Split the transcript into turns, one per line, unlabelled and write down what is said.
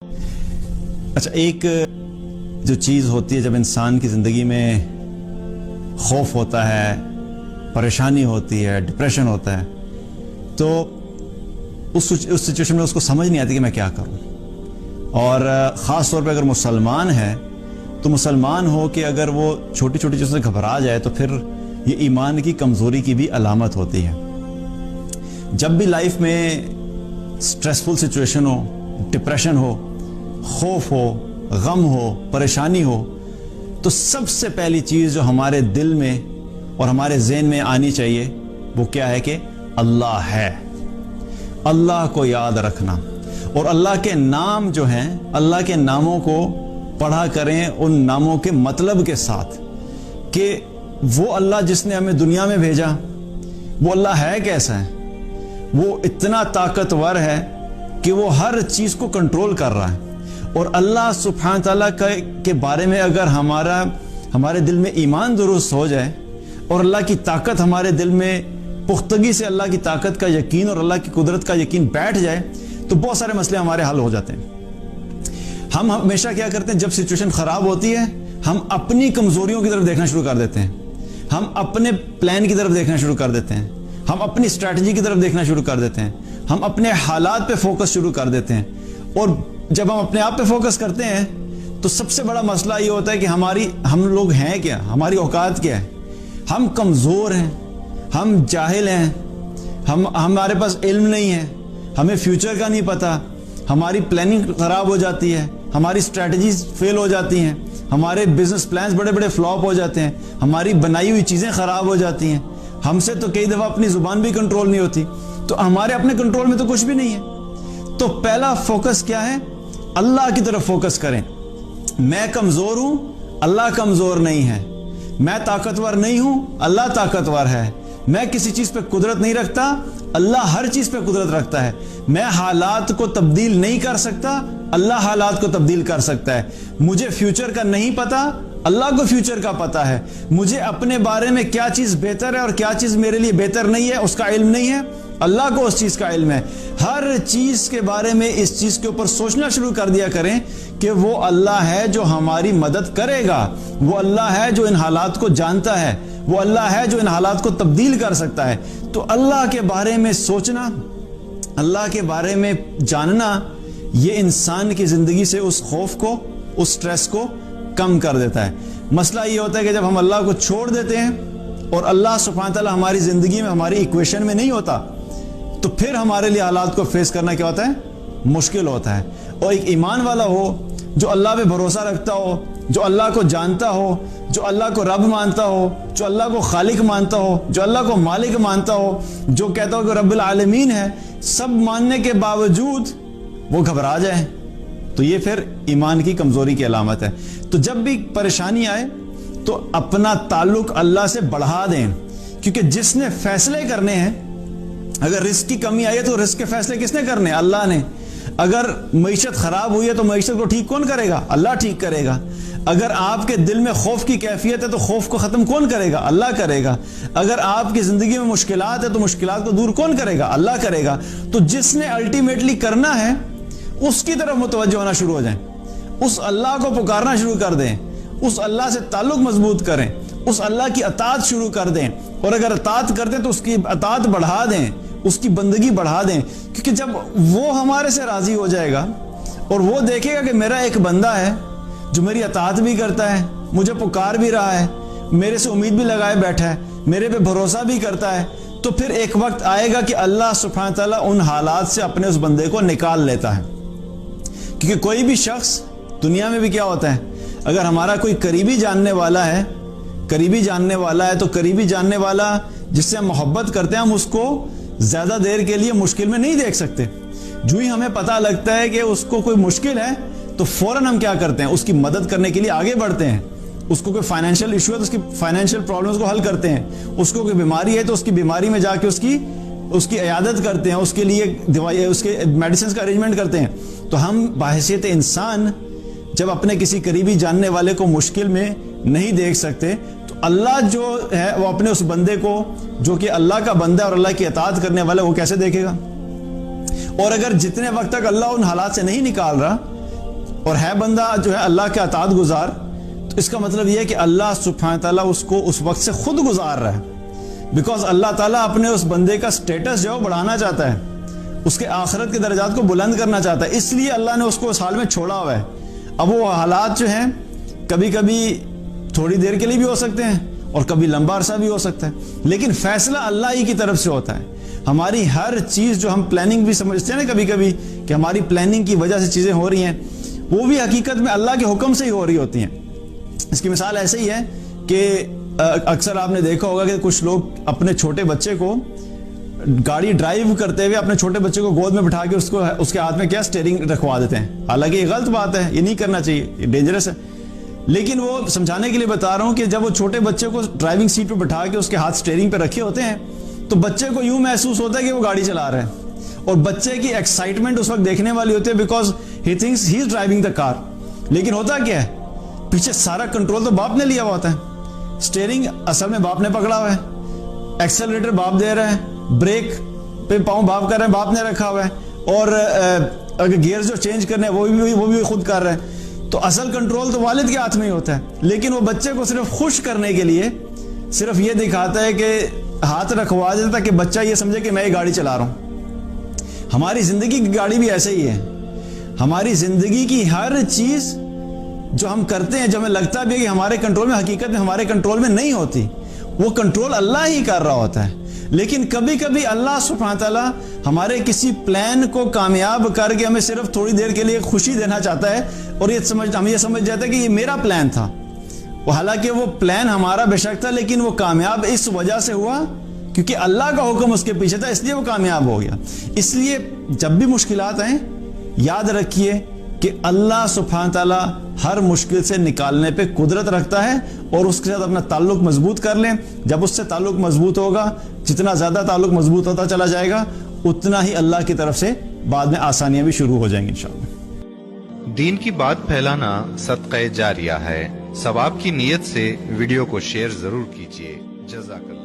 اچھا، ایک جو چیز ہوتی ہے جب انسان کی زندگی میں خوف ہوتا ہے، پریشانی ہوتی ہے، ڈپریشن ہوتا ہے، تو اس سچویشن میں اس کو سمجھ نہیں آتی کہ میں کیا کروں. اور خاص طور پہ اگر مسلمان ہے تو مسلمان ہو کہ اگر وہ چھوٹی چھوٹی چیزوں سے گھبرا جائے تو پھر یہ ایمان کی کمزوری کی بھی علامت ہوتی ہے. جب بھی لائف میں سٹریسفل سچویشن ہو، ڈپریشن ہو، خوف ہو، غم ہو، پریشانی ہو، تو سب سے پہلی چیز جو ہمارے دل میں اور ہمارے ذہن میں آنی چاہیے وہ کیا ہے کہ اللہ ہے. اللہ کو یاد رکھنا اور اللہ کے نام جو ہیں، اللہ کے ناموں کو پڑھا کریں ان ناموں کے مطلب کے ساتھ کہ وہ اللہ جس نے ہمیں دنیا میں بھیجا وہ اللہ ہے کیسا ہے. وہ اتنا طاقتور ہے کہ وہ ہر چیز کو کنٹرول کر رہا ہے. اور اللہ سبحانہ تعالیٰ کے بارے میں اگر ہمارے دل میں ایمان درست ہو جائے اور اللہ کی طاقت ہمارے دل میں پختگی سے اللہ کی طاقت کا یقین اور اللہ کی قدرت کا یقین بیٹھ جائے تو بہت سارے مسئلے ہمارے حل ہو جاتے ہیں. ہم ہمیشہ کیا کرتے ہیں، جب سچویشن خراب ہوتی ہے ہم اپنی کمزوریوں کی طرف دیکھنا شروع کر دیتے ہیں، ہم اپنے پلان کی طرف دیکھنا شروع کر دیتے ہیں، ہم اپنی اسٹریٹجی کی طرف دیکھنا شروع کر دیتے ہیں، ہم اپنے حالات پہ فوکس شروع کر دیتے ہیں. اور جب ہم اپنے آپ پہ فوکس کرتے ہیں تو سب سے بڑا مسئلہ یہ ہوتا ہے کہ ہم لوگ ہیں کیا، ہماری اوقات کیا ہے. ہم کمزور ہیں، ہم جاہل ہیں، ہمارے پاس علم نہیں ہے، ہمیں فیوچر کا نہیں پتا، ہماری پلاننگ خراب ہو جاتی ہے، ہماری اسٹریٹجیز فیل ہو جاتی ہیں، ہمارے بزنس پلانز بڑے بڑے فلاپ ہو جاتے ہیں، ہماری بنائی ہوئی چیزیں خراب ہو جاتی ہیں. ہم سے تو کئی دفعہ اپنی زبان بھی کنٹرول نہیں ہوتی، تو ہمارے اپنے کنٹرول میں تو کچھ بھی نہیں ہے. تو پہلا فوکس کیا ہے، اللہ کی طرف فوکس کریں. میں کمزور ہوں، اللہ کمزور نہیں ہے. میں طاقتور نہیں ہوں، اللہ طاقتور ہے. میں کسی چیز پہ قدرت نہیں رکھتا، اللہ ہر چیز پہ قدرت رکھتا ہے. میں حالات کو تبدیل نہیں کر سکتا، اللہ حالات کو تبدیل کر سکتا ہے. مجھے فیوچر کا نہیں پتا، اللہ کو فیوچر کا پتا ہے. مجھے اپنے بارے میں کیا چیز بہتر ہے اور کیا چیز میرے لیے بہتر نہیں ہے اس کا علم نہیں ہے، اللہ کو اس چیز کا علم ہے. ہر چیز کے بارے میں اس چیز کے اوپر سوچنا شروع کر دیا کریں کہ وہ اللہ ہے جو ہماری مدد کرے گا، وہ اللہ ہے جو ان حالات کو جانتا ہے، وہ اللہ ہے جو ان حالات کو تبدیل کر سکتا ہے. تو اللہ کے بارے میں سوچنا، اللہ کے بارے میں جاننا، یہ انسان کی زندگی سے اس خوف کو، اس سٹریس کو کم کر دیتا ہے. مسئلہ یہ ہوتا ہے کہ جب ہم اللہ کو چھوڑ دیتے ہیں اور اللہ سبحانہ تعالیٰ ہماری زندگی میں، ہماری ایکویشن میں نہیں ہوتا، تو پھر ہمارے لیے حالات کو فیس کرنا کیا ہوتا ہے، مشکل ہوتا ہے. اور ایک ایمان والا ہو جو اللہ پہ بھروسہ رکھتا ہو، جو اللہ کو جانتا ہو، جو اللہ کو رب مانتا ہو، جو اللہ کو خالق مانتا ہو، جو اللہ کو مالک مانتا ہو، جو کہتا ہو کہ رب العالمین ہے، سب ماننے کے باوجود وہ گھبرا جائے تو یہ پھر ایمان کی کمزوری کی علامت ہے. تو جب بھی پریشانی آئے تو اپنا تعلق اللہ سے بڑھا دیں، کیونکہ جس نے فیصلے کرنے ہیں، اگر رزق کی کمی آئی ہے تو رزق کے فیصلے کس نے کرنے؟ اللہ نے. اگر معیشت خراب ہوئی ہے تو معیشت کو ٹھیک کون کرے گا؟ اللہ ٹھیک کرے گا. اگر آپ کے دل میں خوف کی کیفیت ہے تو خوف کو ختم کون کرے گا؟ اللہ کرے گا. اگر آپ کی زندگی میں مشکلات ہے تو مشکلات کو دور کون کرے گا؟ اللہ کرے گا. تو جس نے الٹیمیٹلی کرنا ہے اس کی طرف متوجہ ہونا شروع ہو جائیں، اس اللہ کو پکارنا شروع کر دیں، اس اللہ سے تعلق مضبوط کریں، اس اللہ کی اطاعت شروع کر دیں. اور اگر اطاعت کرتے تو اس کی اطاعت بڑھا دیں، اس کی بندگی بڑھا دیں. کیونکہ جب وہ ہمارے سے راضی ہو جائے گا اور وہ دیکھے گا کہ میرا ایک بندہ ہے جو میری اطاعت بھی کرتا ہے، مجھے پکار بھی رہا ہے، میرے سے امید بھی لگائے بیٹھا ہے، میرے پہ بھروسہ بھی کرتا ہے، تو پھر ایک وقت آئے گا کہ اللہ سبحانہ تعالیٰ ان حالات سے اپنے اس بندے کو نکال لیتا ہے. کیونکہ کوئی بھی شخص دنیا میں بھی کیا ہوتا ہے، اگر ہمارا کوئی قریبی جاننے والا ہے تو قریبی جاننے والا جس سے ہم محبت کرتے ہیں، ہم اس کو زیادہ دیر کے لیے مشکل میں نہیں دیکھ سکتے. جو ہی ہمیں پتہ لگتا ہے کہ اس کو کوئی مشکل ہے تو فوراً ہم کیا کرتے ہیں، اس کی مدد کرنے کے لیے آگے بڑھتے ہیں. اس کو کوئی فائنینشیل ایشو ہے تو اس کی فائنینشیل پرابلمز کو حل کرتے ہیں. اس کو کوئی بیماری ہے تو اس کی بیماری میں جا کے اس کی عیادت کرتے ہیں، اس کے لیے دوائی، اس کے میڈیسنز کا ارینجمنٹ کرتے ہیں. تو ہم بحیثیت انسان جب اپنے کسی قریبی جاننے والے کو مشکل میں نہیں دیکھ سکتے تو اللہ جو ہے وہ اپنے اس بندے کو جو کہ اللہ کا بندہ اور اللہ کی اطاعت کرنے والا وہ کیسے دیکھے گا. اور اگر جتنے وقت تک اللہ ان حالات سے نہیں نکال رہا اور ہے بندہ جو ہے اللہ کے اطاعت گزار، تو اس کا مطلب یہ ہے کہ اللہ سبحانہ تعالیٰ اس کو اس وقت سے خود گزار رہا ہے، بیکاز اللہ تعالیٰ اپنے اس بندے کا سٹیٹس جو ہے بڑھانا چاہتا ہے، اس کے آخرت کے درجات کو بلند کرنا چاہتا ہے، اس لیے اللہ نے اس کو اس حال میں چھوڑا ہوا ہے۔ اب وہ حالات جو ہیں کبھی کبھی تھوڑی دیر کے لیے بھی ہو سکتے ہیں اور کبھی لمبا عرصہ بھی ہو سکتا ہے، لیکن فیصلہ اللہ ہی کی طرف سے ہوتا ہے۔ ہماری ہر چیز جو ہم پلاننگ بھی سمجھتے ہیں نا کبھی کبھی کہ ہماری پلاننگ کی وجہ سے چیزیں ہو رہی ہیں، وہ بھی حقیقت میں اللہ کے حکم سے ہی ہو رہی ہوتی ہیں۔ اس کی مثال ایسے ہی ہے کہ اکثر آپ نے دیکھا ہوگا کہ کچھ لوگ اپنے چھوٹے بچے کو گاڑی ڈرائیو کرتے ہوئے اپنے چھوٹے بچے کو گود میں بٹھا کے اس کے ہاتھ میں کیا اسٹیئرنگ رکھوا دیتے ہیں، حالانکہ یہ غلط بات ہے، یہ نہیں کرنا چاہیے، یہ ڈینجرس ہے، لیکن وہ سمجھانے کے لیے بتا رہا ہوں کہ جب وہ چھوٹے بچے کو ڈرائیونگ سیٹ پہ بٹھا کے اس کے ہاتھ اسٹیئرنگ پہ رکھے ہوتے ہیں تو بچے کو یوں محسوس ہوتا ہے کہ وہ گاڑی چلا رہا ہے، اور بچے کی ایکسائٹمنٹ اس وقت دیکھنے والی ہوتی ہے because he thinks he is driving the car, لیکن ہوتا کیا ہے پیچھے سارا کنٹرول تو باپ نے لیا ہوا ہوتا ہے، اسٹیئرنگ اصل میں باپ نے پکڑا ہوا ہے، ایکسلریٹر باپ دے رہا ہے، بریک پہ پاؤں باپ کر رہے ہیں، باپ نے رکھا ہوا ہے، اور اگر گیئر جو چینج کرنے وہ بھی خود کر رہے ہیں، تو اصل کنٹرول تو والد کے ہاتھ میں ہی ہوتا ہے، لیکن وہ بچے کو صرف خوش کرنے کے لیے صرف یہ دکھاتا ہے کہ ہاتھ رکھوا دیتا کہ بچہ یہ سمجھے کہ میں یہ گاڑی چلا رہا ہوں۔ ہماری زندگی کی گاڑی بھی ایسے ہی ہے، ہماری زندگی کی ہر چیز جو ہم کرتے ہیں جو ہمیں لگتا بھی ہے کہ ہمارے کنٹرول میں، حقیقت میں ہمارے کنٹرول میں نہیں ہوتی، وہ کنٹرول اللہ ہی کر رہا ہوتا ہے، لیکن کبھی کبھی اللہ سبحانہ تعالیٰ ہمارے کسی پلان کو کامیاب کر کے ہمیں صرف تھوڑی دیر کے لیے خوشی دینا چاہتا ہے، اور ہم یہ سمجھ جاتے ہیں کہ یہ میرا پلان تھا، حالانکہ وہ پلان ہمارا بے شک تھا، لیکن وہ کامیاب اس وجہ سے ہوا کیونکہ اللہ کا حکم اس کے پیچھے تھا، اس لیے وہ کامیاب ہو گیا۔ اس لیے جب بھی مشکلات آئیں یاد رکھیے کہ اللہ سبحانہ تعالیٰ ہر مشکل سے نکالنے پہ قدرت رکھتا ہے، اور اس کے ساتھ اپنا تعلق مضبوط کر لیں۔ جب اس سے تعلق مضبوط ہوگا، جتنا زیادہ تعلق مضبوط ہوتا چلا جائے گا اتنا ہی اللہ کی طرف سے بعد میں آسانیاں بھی شروع ہو جائیں گی انشاءاللہ۔
دین کی بات پھیلانا صدقہ جاریہ ہے، ثواب کی نیت سے ویڈیو کو شیئر ضرور کیجیے۔ جزاک اللہ۔